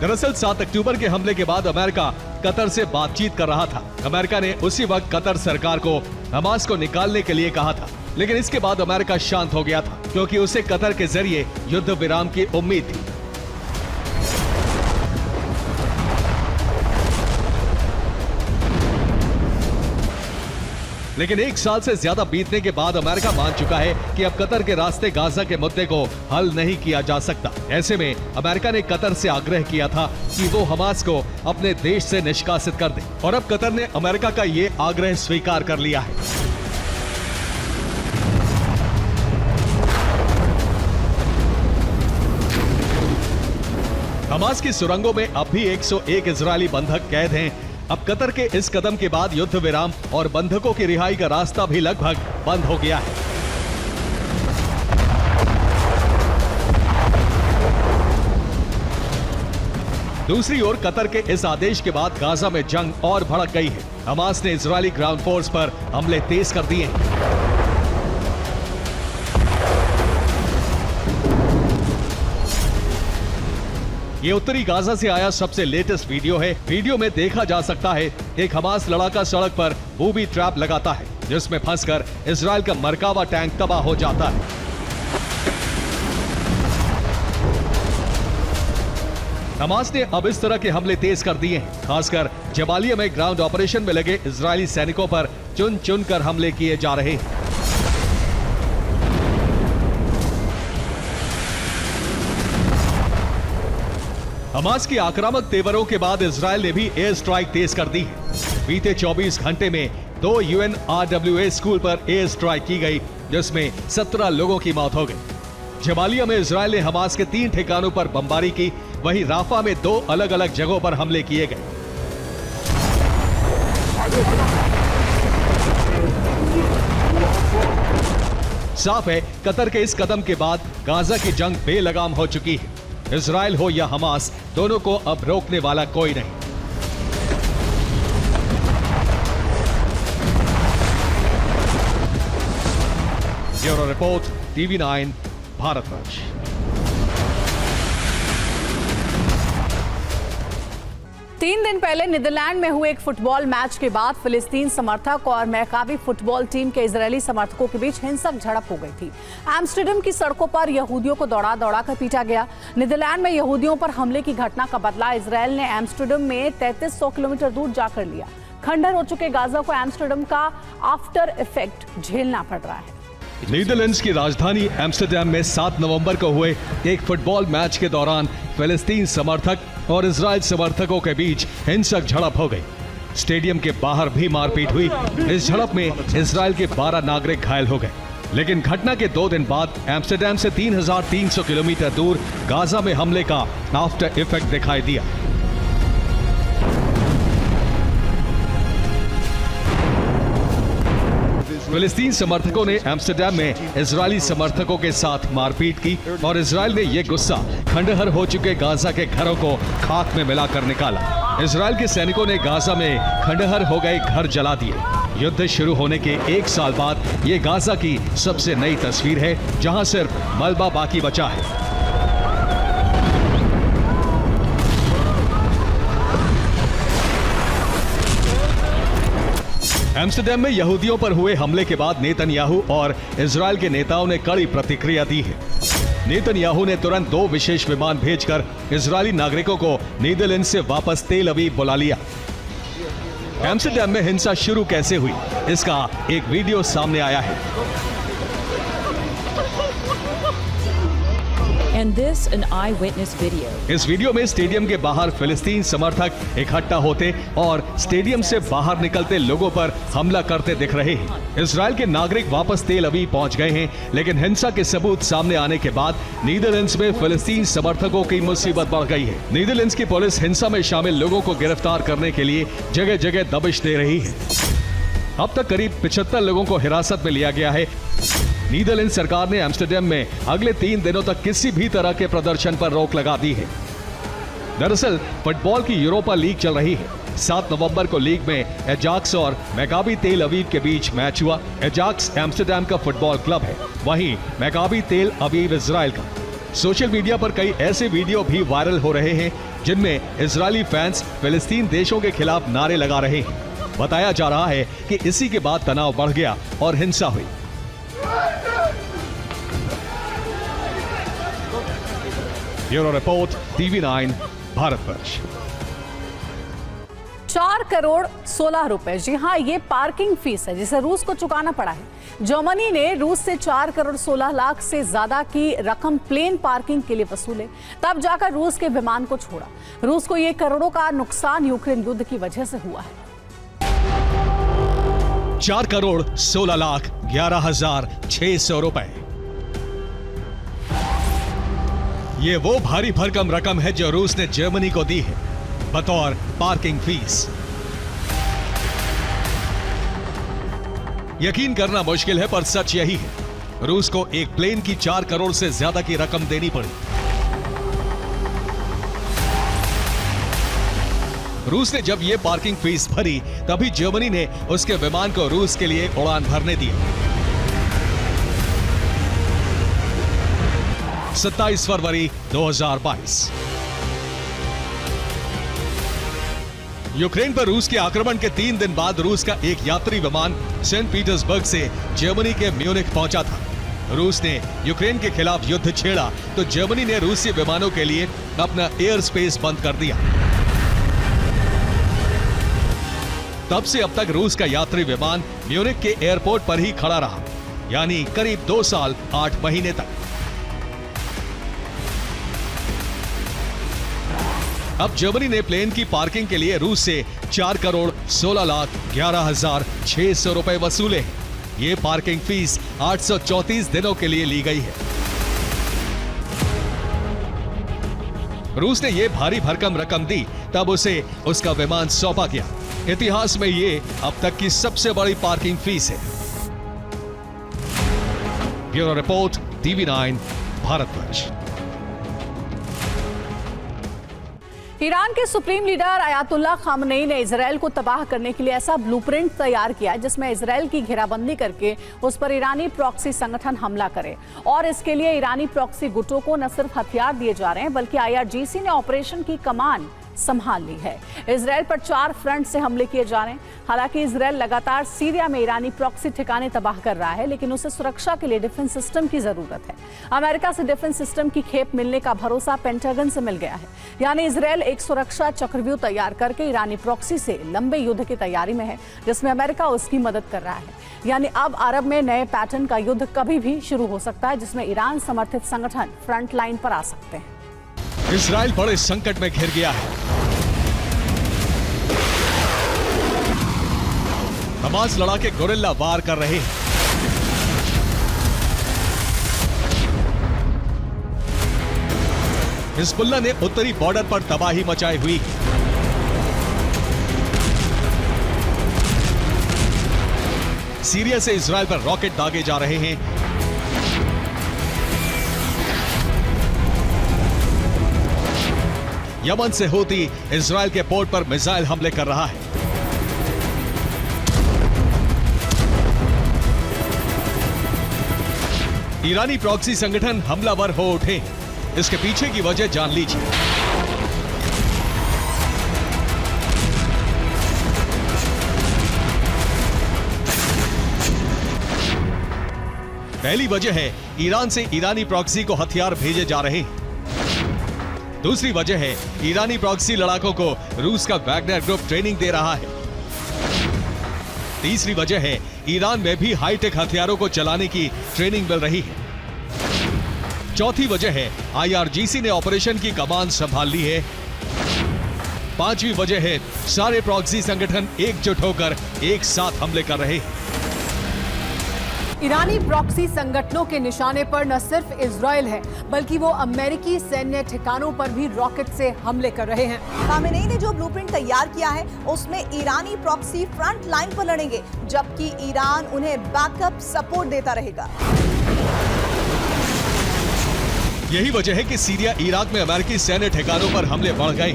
दरअसल 7 अक्टूबर के हमले के बाद अमेरिका कतर से बातचीत कर रहा था। अमेरिका ने उसी वक्त कतर सरकार को हमास को निकालने के लिए कहा था। लेकिन इसके बाद अमेरिका शांत हो गया था क्योंकि उसे कतर के जरिए युद्ध विराम की उम्मीद थी। लेकिन एक साल से ज्यादा बीतने के बाद अमेरिका मान चुका है कि अब कतर के रास्ते गाजा के मुद्दे को हल नहीं किया जा सकता। ऐसे में अमेरिका ने कतर से आग्रह किया था कि वो हमास को अपने देश से निष्कासित कर दे और अब कतर ने अमेरिका का ये आग्रह स्वीकार कर लिया है। हमास की सुरंगों में अब भी 101 इजरायली बंधक कैद हैं। अब कतर के इस कदम के बाद युद्ध विराम और बंधकों की रिहाई का रास्ता भी लगभग बंद हो गया है। दूसरी ओर कतर के इस आदेश के बाद गाजा में जंग और भड़क गई है। हमास ने इजरायली ग्राउंड फोर्स पर हमले तेज कर दिए हैं। ये उत्तरी गाजा से आया सबसे लेटेस्ट वीडियो है। वीडियो में देखा जा सकता है एक हमास लड़ाका सड़क पर बूबी ट्रैप लगाता है जिसमें फंसकर इजराइल का मरकावा टैंक तबाह हो जाता है। हमास ने अब इस तरह के हमले तेज कर दिए हैं। खासकर जबालिया में ग्राउंड ऑपरेशन में लगे इजरायली सैनिकों पर चुन चुन कर हमले किए जा रहे हैं। हमास की आक्रामक तेवरों के बाद इजरायल ने भी एयर स्ट्राइक तेज कर दी है। बीते 24 घंटे में 2 UNRWA स्कूल पर एयर स्ट्राइक की गई जिसमें 17 लोगों की मौत हो गई। जबालिया में इजरायल ने हमास के 3 ठिकानों पर बमबारी की, वहीं राफा में 2 अलग अलग जगहों पर हमले किए गए। साफ है कतर के इस कदम के बाद गाजा की जंग बेलगाम हो चुकी है। इजराइल हो या हमास, दोनों को अब रोकने वाला कोई नहीं। Bureau report, TV9 Bharatvarsh. तीन दिन पहले नीदरलैंड में हुए एक फुटबॉल मैच के बाद फिलिस्तीन समर्थक और मैकाबी फुटबॉल टीम के इजरायली समर्थकों के बीच हिंसक झड़प हो गई थी। एम्स्टर्डम की सड़कों पर यहूदियों को दौड़ा दौड़ा कर पीटा गया। नीदरलैंड में यहूदियों पर हमले की घटना का बदला इजरायल ने एम्स्टर्डम में 3300 किलोमीटर दूर जाकर लिया। खंडहर हो चुके गाजा को एम्स्टर्डम का आफ्टर इफेक्ट झेलना पड़ रहा है। नीदरलैंड्स की राजधानी एम्स्टर्डम में 7 नवंबर को हुए एक फुटबॉल मैच के दौरान फिलिस्तीन समर्थक और इजराइल समर्थकों के बीच हिंसक झड़प हो गई। स्टेडियम के बाहर भी मारपीट हुई। इस झड़प में इजराइल के 12 नागरिक घायल हो गए। लेकिन घटना के 2 दिन बाद एम्स्टर्डम से 3300 किलोमीटर दूर गाजा में हमले का आफ्टर इफेक्ट दिखाई दिया। फिलिस्तीन समर्थकों ने एम्स्टर्डम में इजरायली समर्थकों के साथ मारपीट की और इजराइल ने यह गुस्सा खंडहर हो चुके गाजा के घरों को खाक में मिलाकर निकाला। इजराइल के सैनिकों ने गाजा में खंडहर हो गए घर जला दिए। युद्ध शुरू होने के 1 साल बाद ये गाजा की सबसे नई तस्वीर है जहां सिर्फ मलबा बाकी बचा है। एम्स्टर्डम में यहूदियों पर हुए हमले के बाद नेतन्याहू और इजराइल के नेताओं ने कड़ी प्रतिक्रिया दी है। नेतन्याहू ने तुरंत 2 विशेष विमान भेजकर इजरायली नागरिकों को नीदरलैंड से वापस तेल अवीव बुला लिया। एम्स्टर्डम में हिंसा शुरू कैसे हुई, इसका एक वीडियो सामने आया है। And this an eyewitness video. इस वीडियो में स्टेडियम के बाहर फिलिस्तीन समर्थक इकट्ठा होते और स्टेडियम से बाहर निकलते लोगों पर हमला करते दिख रहे हैं। इजराइल के नागरिक वापस तेल अवीव पहुंच गए हैं, लेकिन हिंसा के सबूत सामने आने के बाद नीदरलैंड्स में फिलिस्तीन समर्थकों की मुसीबत बढ़ गई है। नीदरलैंड्स की पुलिस हिंसा में शामिल लोगों को गिरफ्तार करने के लिए जगह जगह दबिश दे रही है। अब तक करीब 75 लोगों को हिरासत में लिया गया है। नीदरलैंड सरकार ने एम्स्टर्डम में अगले 3 दिनों तक किसी भी तरह के प्रदर्शन पर रोक लगा दी है। दरअसल फुटबॉल की यूरोपा लीग चल रही है। 7 नवंबर को लीग में एजाक्स और मैकाबी तेल अवीव के बीच मैच हुआ। एजाक्स एम्स्टर्डम का फुटबॉल क्लब है, वहीं मैकाबी तेल अवीव इजराइल का। सोशल मीडिया पर कई ऐसे वीडियो भी वायरल हो रहे हैं जिनमें इजरायली फैंस फिलिस्तीन देशों के खिलाफ नारे लगा रहे हैं। बताया जा रहा है कि इसी के बाद तनाव बढ़ गया और हिंसा हुई। Bureau report, TV9 Bharatvarsh. 4 crore 16 रुपए, जी हाँ, ये पार्किंग फीस है जिसे रूस को चुकाना पड़ा है। जर्मनी ने रूस से 4 करोड़ 16 लाख से ज्यादा की रकम प्लेन पार्किंग के लिए वसूले, तब जाकर रूस के विमान को छोड़ा। रूस को ये करोड़ों का नुकसान यूक्रेन युद्ध की वजह से हुआ है। 4 करोड़ 16 लाख 11,600 रुपए। ये वो भारी भरकम रकम है जो रूस ने जर्मनी को दी है बतौर पार्किंग फीस। यकीन करना मुश्किल है पर सच यही है। रूस को एक प्लेन की 4 करोड़ से ज्यादा की रकम देनी पड़ी। रूस ने जब यह पार्किंग फीस भरी तभी जर्मनी ने उसके विमान को रूस के लिए उड़ान भरने दिया। 27 फरवरी 2022 यूक्रेन पर रूस के आक्रमण के 3 दिन बाद रूस का एक यात्री विमान सेंट पीटर्सबर्ग से जर्मनी के म्यूनिख पहुंचा था। रूस ने यूक्रेन के खिलाफ युद्ध छेड़ा तो जर्मनी ने रूसी विमानों के लिए अपना एयर स्पेस बंद कर दिया। तब से अब तक रूस का यात्री विमान म्यूनिख के एयरपोर्ट पर ही खड़ा रहा, यानी करीब 2 साल 8 महीने तक। अब जर्मनी ने प्लेन की पार्किंग के लिए रूस से 4 करोड़ 16 लाख 11,600 रुपए वसूले। ये पार्किंग फीस 834 दिनों के लिए ली गई है। रूस ने यह भारी भरकम रकम दी तब उसे उसका विमान सौंपा गया। इतिहास में ये अब तक की सबसे बड़ी पार्किंग फीस है। Bureau report, TV9 Bharatvarsh. Iran के सुप्रीम लीडर अयातुल्ला खामनेई ने इजरायल को तबाह करने के लिए ऐसा ब्लूप्रिंट तैयार किया जिसमें इजरायल की घेराबंदी करके उस पर ईरानी प्रॉक्सी संगठन हमला करे। और इसके लिए ईरानी प्रॉक्सी गुटों को न सिर्फ हथियार दिए जा रहे हैं बल्कि IRGC ने ऑपरेशन की कमान संभाल ली है। इजरायल पर 4 फ्रंट से हमले किए जा रहे हैं। हालांकि इजरायल लगातार सीरिया में ईरानी प्रॉक्सी ठिकाने तबाह कर रहा है, लेकिन उसे सुरक्षा के लिए डिफेंस सिस्टम की जरूरत है। अमेरिका से डिफेंस सिस्टम की खेप मिलने का भरोसा पेंटागन से मिल गया है। यानी इजरायल एक सुरक्षा चक्रव्यूह तैयार करके ईरानी प्रॉक्सी से लंबे युद्ध की तैयारी में है, जिसमें अमेरिका उसकी मदद कर रहा है। यानी अब अरब में नए पैटर्न का युद्ध कभी भी शुरू हो सकता है, जिसमें ईरान समर्थित संगठन फ्रंट लाइन पर आ सकते हैं। इजराइल बड़े संकट में घिर गया है। हमास लड़ाके गोरिल्ला वार कर रहे हैं। हिजबुल्लाह ने उत्तरी बॉर्डर पर तबाही मचाई हुई। सीरिया से इजराइल पर रॉकेट दागे जा रहे हैं। यमन से हूती इजराइल के पोर्ट पर मिसाइल हमले कर रहा है। ईरानी प्रॉक्सी संगठन हमलावर हो उठे। इसके पीछे की वजह जान लीजिए। पहली वजह है ईरान से ईरानी प्रॉक्सी को हथियार भेजे जा रहे हैं। दूसरी वजह है ईरानी प्रॉक्सी लड़ाकों को रूस का वैगनर ग्रुप ट्रेनिंग दे रहा है। तीसरी वजह है ईरान में भी हाईटेक हथियारों को चलाने की ट्रेनिंग मिल रही है। चौथी वजह है IRGC ने ऑपरेशन की कमान संभाल ली है। पांचवी वजह है सारे प्रॉक्सी संगठन एकजुट होकर एक साथ हमले कर रहे हैं। ईरानी प्रॉक्सी संगठनों के निशाने पर न सिर्फ इजराइल है बल्कि वो अमेरिकी सैन्य ठिकानों पर भी रॉकेट से हमले कर रहे हैं। खामेनेई ने जो ब्लूप्रिंट तैयार किया है उसमें ईरानी प्रॉक्सी फ्रंट लाइन पर लड़ेंगे, जबकि ईरान उन्हें बैकअप सपोर्ट देता रहेगा। यही वजह है कि सीरिया इराक में अमेरिकी सैन्य ठिकानों पर हमले बढ़ गए।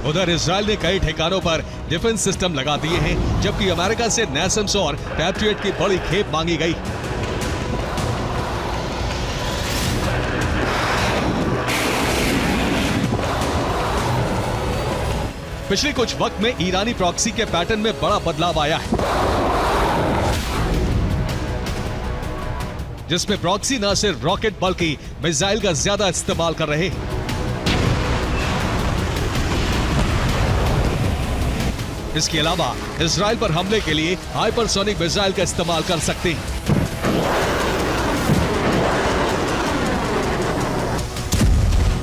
उधर इजराइल ने कई ठिकानों पर डिफेंस सिस्टम लगा दिए हैं, जबकि अमेरिका से नैसम्स और पैट्रियट की बड़ी खेप मांगी गई। पिछले कुछ वक्त में ईरानी प्रॉक्सी के पैटर्न में बड़ा बदलाव आया है। जिसमें प्रॉक्सी न सिर्फ रॉकेट बल्कि मिसाइल का ज्यादा इस्तेमाल कर रहे हैं। इसके अलावा इजराइल पर हमले के लिए हाइपरसोनिक मिसाइल का इस्तेमाल कर सकते हैं।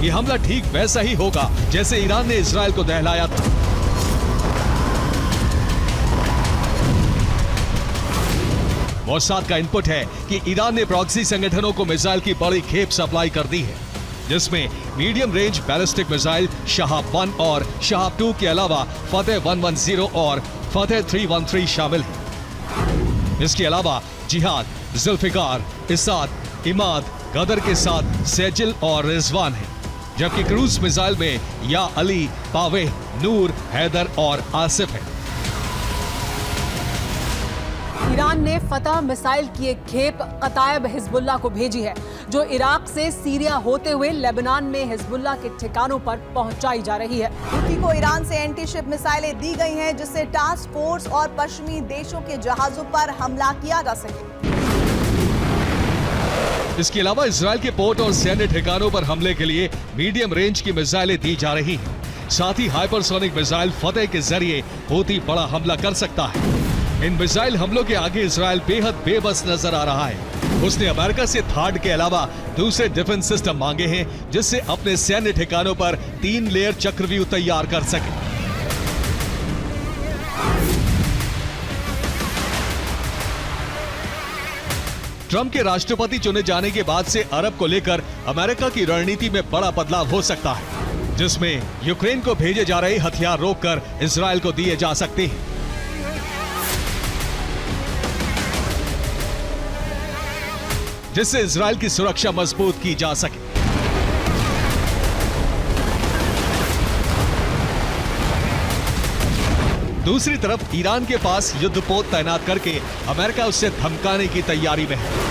यह हमला ठीक वैसा ही होगा जैसे ईरान ने इजराइल को दहलाया था। मोसाद का इनपुट है कि ईरान ने प्रॉक्सी संगठनों को मिसाइल की बड़ी खेप सप्लाई कर दी है, जिसमें medium range ballistic missile Shahab 1 और शहाब 2 के अलावा फतेह 110 और फतेह 313 शामिल है। इसके अलावा जिहाद, जुल्फिकार, इसाद, इमाद, गदर के साथ सेजिल और रिजवान है, जबकि क्रूज मिसाइल में या अली, पावे, नूर, हैदर और आसिफ है। ईरान ने फतह मिसाइल की एक खेप कतायब हिजबुल्लाह को भेजी है, जो इराक से सीरिया होते हुए लेबनान में हिजबुल्लाह के ठिकानों पर पहुंचाई जा रही है। हुती को ईरान से एंटी शिप मिसाइलें दी गई हैं, जिससे टास्क फोर्स और पश्चिमी देशों के जहाजों पर हमला किया जा सके। इसके अलावा इजराइल के पोर्ट और सैन्य ठिकानों पर हमले के लिए मीडियम रेंज की मिसाइलें दी जा रही हैं। साथ ही हाइपरसोनिक मिसाइल फतेह के जरिए हुती बड़ा हमला कर सकता है। इन मिसाइल हमलों के आगे इजराइल बेहद बेबस नजर आ रहा है। उसने अमेरिका से थाड के अलावा दूसरे डिफेंस सिस्टम मांगे हैं, जिससे अपने सैन्य ठिकानों पर 3 लेयर चक्रव्यूह तैयार कर सके। ट्रंप के राष्ट्रपति चुने जाने के बाद से अरब को लेकर अमेरिका की रणनीति में बड़ा बदलाव हो सकता है, जिसमें यूक्रेन को भेजे जा रहे हथियार रोककर इजराइल को दिए जा सकते हैं, जिससे इजराइल की सुरक्षा मजबूत की जा सके। दूसरी तरफ ईरान के पास युद्धपोत तैनात करके अमेरिका उससे धमकाने की तैयारी में है।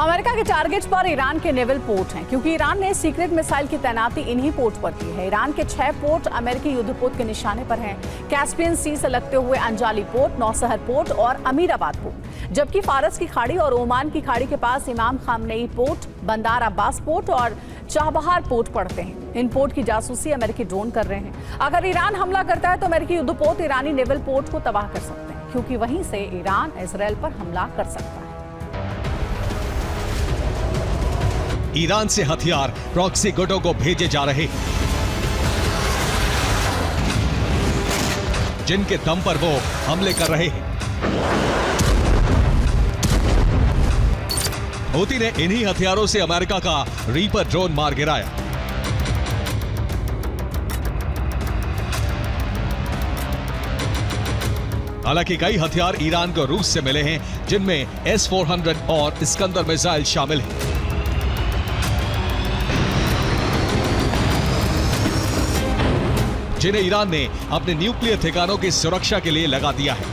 अमेरिका के टारगेट्स पर ईरान के नेवल पोर्ट हैं, क्योंकि ईरान ने सीक्रेट मिसाइल की तैनाती इन्हीं पोर्ट पर की है। ईरान के 6 पोर्ट अमेरिकी युद्धपोत के निशाने पर हैं। कैस्पियन सी से लगते हुए अंजाली पोर्ट, नौशहर पोर्ट और अमीराबाद पोर्ट, जबकि फारस की खाड़ी और ओमान की खाड़ी के पास इमाम खामनेई पोर्ट, बंदार अब्बास पोर्ट और चाबहार पोर्ट पड़ते हैं। इन पोर्ट की जासूसी अमेरिकी ड्रोन कर रहे हैं। अगर ईरान हमला करता है तो अमेरिकी युद्धपोत ईरानी नेवल पोर्ट को तबाह कर सकते हैं, क्योंकि वहीं से ईरान इजराइल पर हमला कर सकता है। ईरान से हथियार प्रॉक्सी गुटों को भेजे जा रहे हैं, जिनके दम पर वो हमले कर रहे हैं। हुती ने इन्हीं हथियारों से अमेरिका का रीपर ड्रोन मार गिराया। हालांकि कई हथियार ईरान को रूस से मिले हैं, जिनमें S-400 और इस्कंदर मिसाइल शामिल हैं। जिन्हें ईरान ने अपने न्यूक्लियर ठिकानों की सुरक्षा के लिए लगा दिया है।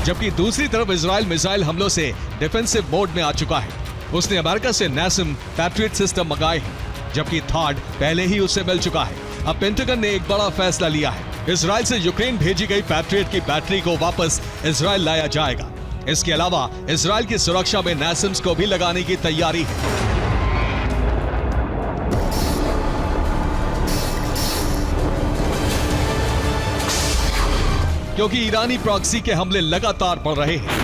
जबकि दूसरी तरफ इजराइल मिसाइल हमलों से डिफेंसिव मोड में आ चुका है। उसने अमेरिका से NASAM पैट्रियट सिस्टम मंगाए हैं, जबकि थाड पहले ही उससे मिल चुका है। अब पेंटागन ने एक बड़ा फैसला लिया है। इजराइल से यूक्रेन भेजी गई पैट्रियट की बैटरी को वापस इजराइल लाया जाएगा। इसके अलावा इजराइल की सुरक्षा में NASAMS को भी लगाने की तैयारी है। क्योंकि ईरानी प्रॉक्सी के हमले लगातार बढ़ रहे हैं।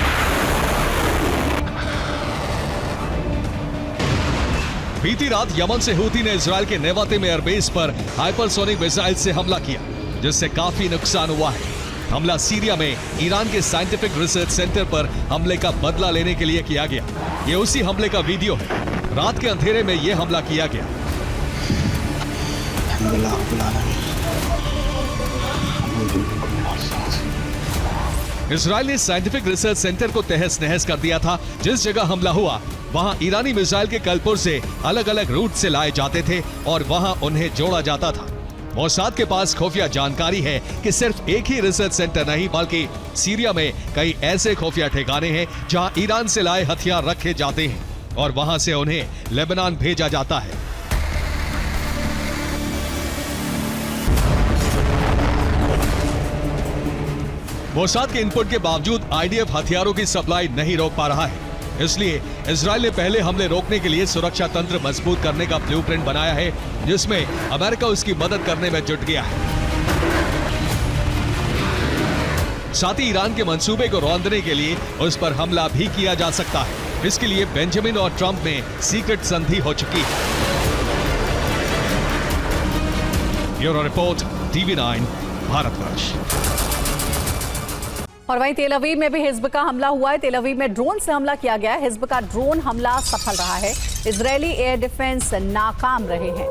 बीती रात यमन से हुती ने इजराइल के नेवाते में एयरबेस पर हाइपरसोनिक मिसाइल से हमला किया, जिससे काफी नुकसान हुआ है। हमला सीरिया में ईरान के साइंटिफिक रिसर्च सेंटर पर हमले का बदला लेने के लिए किया गया। ये उसी हमले का वीडियो है। रात के अंधेरे में यह हमला किया गया। इजराइल ने साइंटिफिक रिसर्च सेंटर को तहस नहस कर दिया था। जिस जगह हमला हुआ वहां ईरानी मिसाइल के कलपुर्जे अलग अलग रूट से लाए जाते थे और वहां उन्हें जोड़ा जाता था। मोसाद के पास खुफिया जानकारी है कि सिर्फ एक ही रिसर्च सेंटर नहीं, बल्कि सीरिया में कई ऐसे खुफिया ठिकाने हैं जहां ईरान से लाए हथियार रखे जाते हैं और वहां से उन्हें लेबनान भेजा जाता है। मोसाद के इनपुट के बावजूद आईडीएफ हथियारों की सप्लाई नहीं रोक पा रहा है। इसलिए इजराइल ने पहले हमले रोकने के लिए सुरक्षा तंत्र मजबूत करने का ब्लूप्रिंट बनाया है, जिसमें अमेरिका उसकी मदद करने में जुट गया है। साथ ही ईरान के मंसूबे को रौंदने के लिए उस पर हमला भी किया जा सकता है। इसके लिए बेंजामिन और ट्रंप में सीक्रेट संधि हो चुकी है। Bureau report, TV9 Bharatvarsh. और वहीं तेल अवीव में भी हिज़्ब का हमला हुआ है। तेल अवीव में ड्रोन से हमला किया गया है। हिज़्ब का ड्रोन हमला सफल रहा है। इजरायली एयर डिफेंस नाकाम रहे हैं।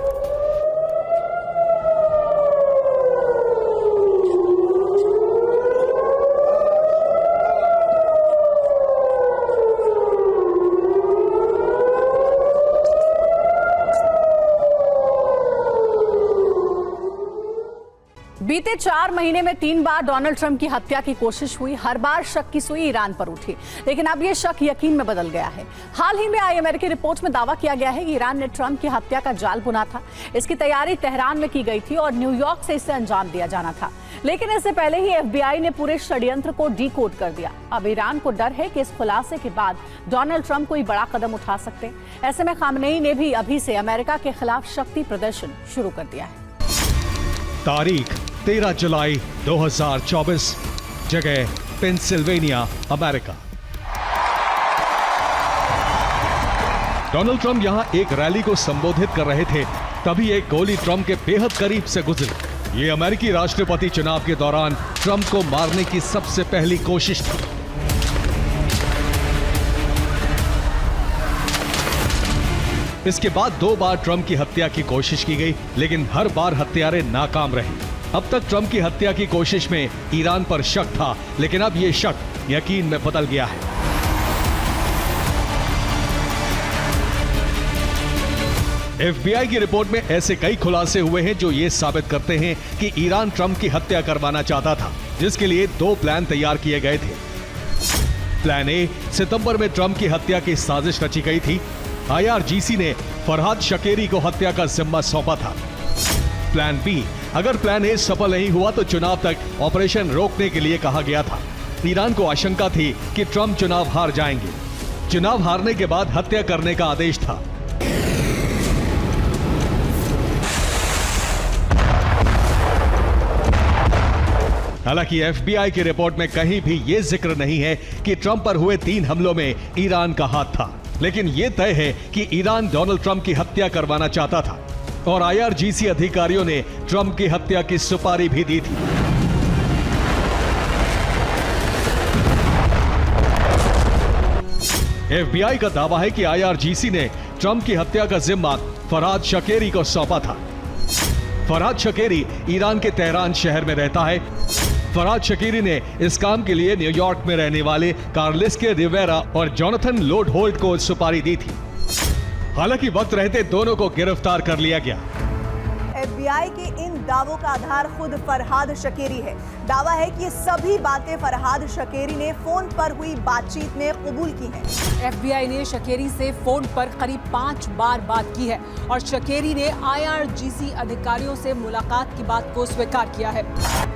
बीते 4 महीने में 3 बार डोनाल्ड ट्रंप की हत्या की कोशिश हुई। हर बार शक की सुई ईरान पर उठी, लेकिन अब यह शक यकीन में बदल गया है। हाल ही में आई अमेरिकी रिपोर्ट में दावा किया गया है कि ईरान ने ट्रंप की हत्या का जाल बुना था। इसकी तैयारी तेहरान में की गई थी और न्यूयॉर्क से इसे अंजाम दिया जाना था, लेकिन इससे पहले ही FBI ने पूरे षड्यंत्र को डीकोड कर दिया। अब ईरान को डर है कि इस खुलासे के बाद डोनाल्ड ट्रंप कोई बड़ा कदम उठा सकते हैं। ऐसे में खामनेई ने भी अभी से अमेरिका के खिलाफ शक्ति प्रदर्शन शुरू कर दिया है। तारीख 13 जुलाई 2024, जगह पेंसिल्वेनिया, अमेरिका। डोनाल्ड ट्रंप यहां एक रैली को संबोधित कर रहे थे, तभी एक गोली ट्रंप के बेहद करीब से गुजरी। ये अमेरिकी राष्ट्रपति चुनाव के दौरान ट्रंप को मारने की सबसे पहली कोशिश थी। इसके बाद 2 बार ट्रंप की हत्या की कोशिश की गई, लेकिन हर बार हत्यारे नाकाम रहे। अब तक ट्रंप की हत्या की कोशिश में ईरान पर शक था, लेकिन अब यह शक यकीन में बदल गया है। FBI की रिपोर्ट में ऐसे कई खुलासे हुए हैं जो ये साबित करते हैं कि ईरान ट्रंप की हत्या करवाना चाहता था, जिसके लिए 2 प्लान तैयार किए गए थे। प्लान ए, सितंबर में ट्रंप की हत्या की साजिश रची गई थी। IRGC ने फरहाद शकेरी को हत्या का जिम्मा सौंपा था। प्लान बी, अगर प्लान ए सफल नहीं हुआ तो चुनाव तक ऑपरेशन रोकने के लिए कहा गया था। ईरान को आशंका थी कि ट्रंप चुनाव हार जाएंगे। चुनाव हारने के बाद हत्या करने का आदेश था। हालांकि FBI की रिपोर्ट में कहीं भी यह जिक्र नहीं है कि ट्रंप पर हुए 3 हमलों में ईरान का हाथ था, लेकिन यह तय है कि ईरान डोनाल्ड ट्रंप की हत्या करवाना चाहता था और IRGC अधिकारियों ने ट्रंप की हत्या की सुपारी भी दी थी। FBI का दावा है कि IRGC ने ट्रंप की हत्या का जिम्मा फरहाद शकेरी को सौंपा था। फरहाद शकेरी ईरान के तेहरान शहर में रहता है। फरहाद शकेरी ने इस काम के लिए न्यूयॉर्क में रहने वाले कार्लिस के रिवेरा और जोनाथन लोडहोल्ट को सुपारी दी थी। हालांकि वक्त रहते दोनों को गिरफ्तार कर लिया गया। FBI के इन दावों का आधार खुद फरहाद शकेरी है। दावा है कि ये सभी बातें फरहाद शकेरी ने फोन पर हुई बातचीत में कबूल की हैं। FBI ने शकेरी से फोन पर करीब 5 बार बात की है और शकेरी ने IRGC अधिकारियों से मुलाकात की बात को स्वीकार किया है।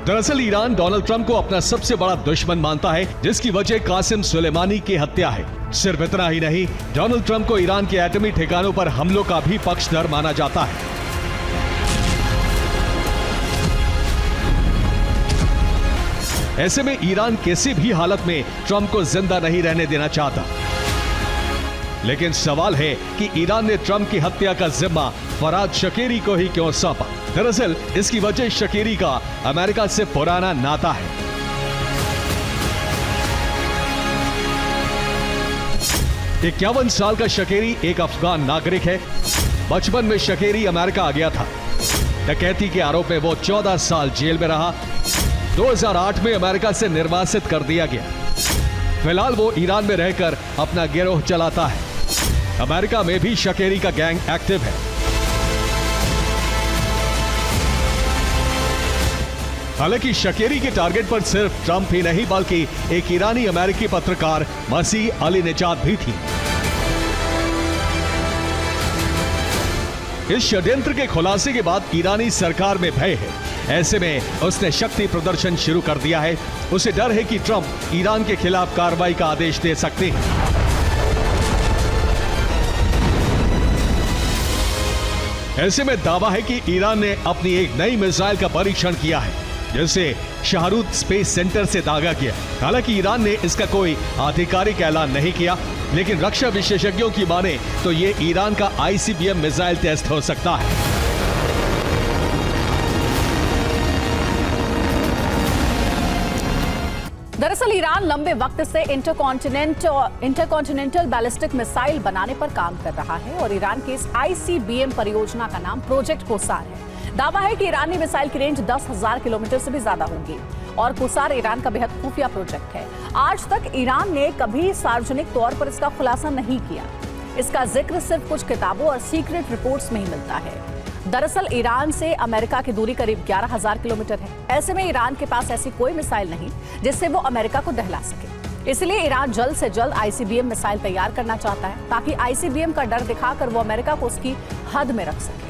दरअसल ईरान डोनाल्ड ट्रंप को अपना सबसे बड़ा दुश्मन मानता है, जिसकी वजह कासिम सुलेमानी की हत्या है। सिर्फ इतना ही नहीं, डोनाल्ड ट्रंप को ईरान के एटमी ठिकानों पर हमलों का भी पक्षधर माना जाता है। ऐसे में ईरान किसी भी हालत में ट्रंप को जिंदा नहीं रहने देना चाहता। लेकिन सवाल है कि ईरान ने ट्रंप की हत्या का जिम्मा फरहाद शकेरी को ही क्यों सौंपा? दरअसल इसकी वजह शकेरी का अमेरिका से पुराना नाता है। 51 साल का शकेरी एक अफगान नागरिक है। बचपन में शकेरी अमेरिका आ गया था। डकैती के आरोप में वो 14 साल जेल में रहा। 2008 में अमेरिका से निर्वासित कर दिया गया। फिलहाल वो ईरान में रहकर अपना गिरोह चलाता है। अमेरिका में भी शकेरी का गैंग एक्टिव है। हालांकि शकेरी के टारगेट पर सिर्फ ट्रंप ही नहीं बल्कि एक ईरानी अमेरिकी पत्रकार मसीह अली निजात भी थी। इस षड्यंत्र के खुलासे के बाद ईरानी सरकार में भय है। ऐसे में उसने शक्ति प्रदर्शन शुरू कर दिया है। उसे डर है कि ट्रंप ईरान के खिलाफ कार्रवाई का आदेश दे सकते हैं। ऐसे में दावा है कि ईरान ने अपनी एक नई मिसाइल का परीक्षण किया है, जिसे शाहरुद स्पेस सेंटर से दागा किया। हालांकि ईरान ने इसका कोई आधिकारिक ऐलान नहीं किया, लेकिन रक्षा विशेषज्ञों की माने तो ये ईरान का ICBM मिसाइल टेस्ट हो सकता है। दरअसल ईरान लंबे वक्त से इंटरकॉन्टिनेंटल बैलिस्टिक मिसाइल बनाने पर काम कर रहा है और ईरान की इस ICBM परियोजना का नाम प्रोजेक्ट कोसार है। दावा है कि ईरानी मिसाइल की रेंज 10,000 किलोमीटर से भी ज्यादा होगी और कोसार ईरान का बेहद खुफिया प्रोजेक्ट है। आज तक ईरान ने कभी सार्वजनिक तौर पर इसका खुलासा नहीं किया। इसका जिक्र सिर्फ कुछ किताबों और सीक्रेट रिपोर्ट्स में ही मिलता है। दरअसल ईरान से अमेरिका की दूरी करीब 11,000 किलोमीटर है। ऐसे में ईरान के पास ऐसी कोई मिसाइल नहीं जिससे वो अमेरिका को दहला सके। इसलिए ईरान जल्द से जल्द ICBM मिसाइल तैयार करना चाहता है, ताकि ICBM का डर दिखाकर वो अमेरिका को उसकी हद में रख सके।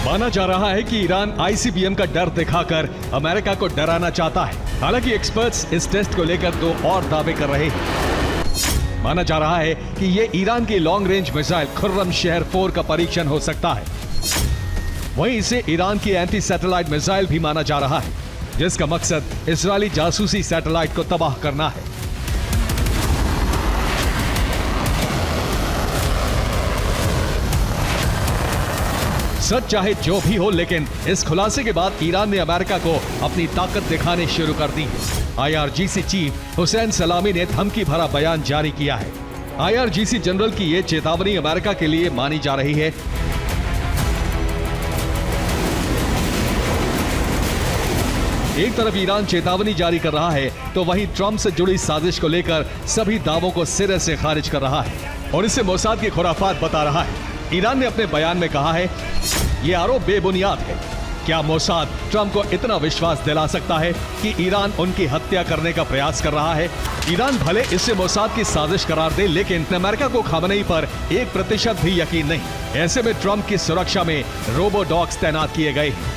माना जा रहा है कि ईरान ICBM का डर दिखाकर अमेरिका को डराना चाहता है। हालांकि एक्सपर्ट्स इस टेस्ट को लेकर 2 और दावे कर रहे हैं। माना जा रहा है कि ये ईरान की लॉन्ग रेंज मिसाइल खुर्रम शहर 4 का परीक्षण हो सकता है। वहीं इसे ईरान की एंटी सैटेलाइट मिसाइल भी माना जा रहा है, जिसका मकसद इजरायली जासूसी सैटेलाइट को तबाह करना है। सच चाहे जो भी हो, लेकिन इस खुलासे के बाद ईरान ने अमेरिका को अपनी ताकत दिखाने शुरू कर दी है। IRGC चीफ हुसैन सलामी ने धमकी भरा बयान जारी किया है। IRGC जनरल की यह चेतावनी अमेरिका के लिए मानी जा रही है। एक तरफ ईरान चेतावनी जारी कर रहा है, तो वहीं ट्रंप से जुड़ी साजिश को लेकर सभी दावों को सिरे से खारिज कर रहा है और इसे मोसाद की खुराफात बता रहा है। ईरान ने अपने बयान में कहा है, ये आरोप बेबुनियाद है। क्या मोसाद ट्रंप को इतना विश्वास दिला सकता है कि ईरान उनकी हत्या करने का प्रयास कर रहा है? ईरान भले इसे मोसाद की साजिश करार दे, लेकिन अमेरिका को खामनेई पर 1% भी यकीन नहीं। ऐसे में ट्रंप की सुरक्षा में रोबो डॉग्स तैनात किए गए हैं।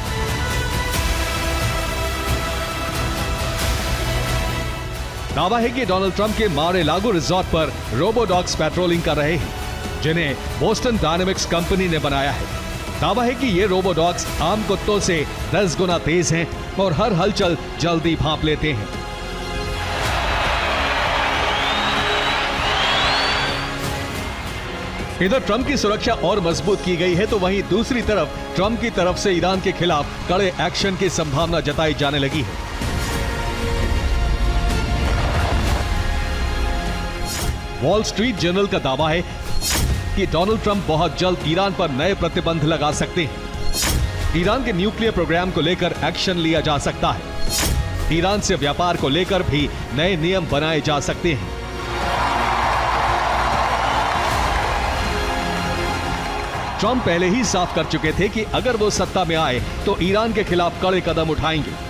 दावा है कि डोनाल्ड ट्रंप के मार-ए-लागो रिजॉर्ट पर रोबो डॉग्स पेट्रोलिंग कर रहे हैं, जिन्हें बोस्टन डायनेमिक्स कंपनी ने बनाया है। दावा है कि ये रोबो डॉग्स आम कुत्तों से 10 गुना तेज हैं और हर हलचल जल्दी भांप लेते हैं। इधर ट्रंप की सुरक्षा और मजबूत की गई है, तो वहीं दूसरी तरफ ट्रंप की तरफ से ईरान के खिलाफ कड़े एक्शन की संभावना जताई जाने लगी है। वॉल स्ट्रीट जर्नल का दावा है कि डोनाल्ड ट्रंप बहुत जल्द ईरान पर नए प्रतिबंध लगा सकते हैं। ईरान के न्यूक्लियर प्रोग्राम को लेकर एक्शन लिया जा सकता है। ईरान से व्यापार को लेकर भी नए नियम बनाए जा सकते हैं। ट्रंप पहले ही साफ कर चुके थे कि अगर वो सत्ता में आए तो ईरान के खिलाफ कड़े कदम उठाएंगे।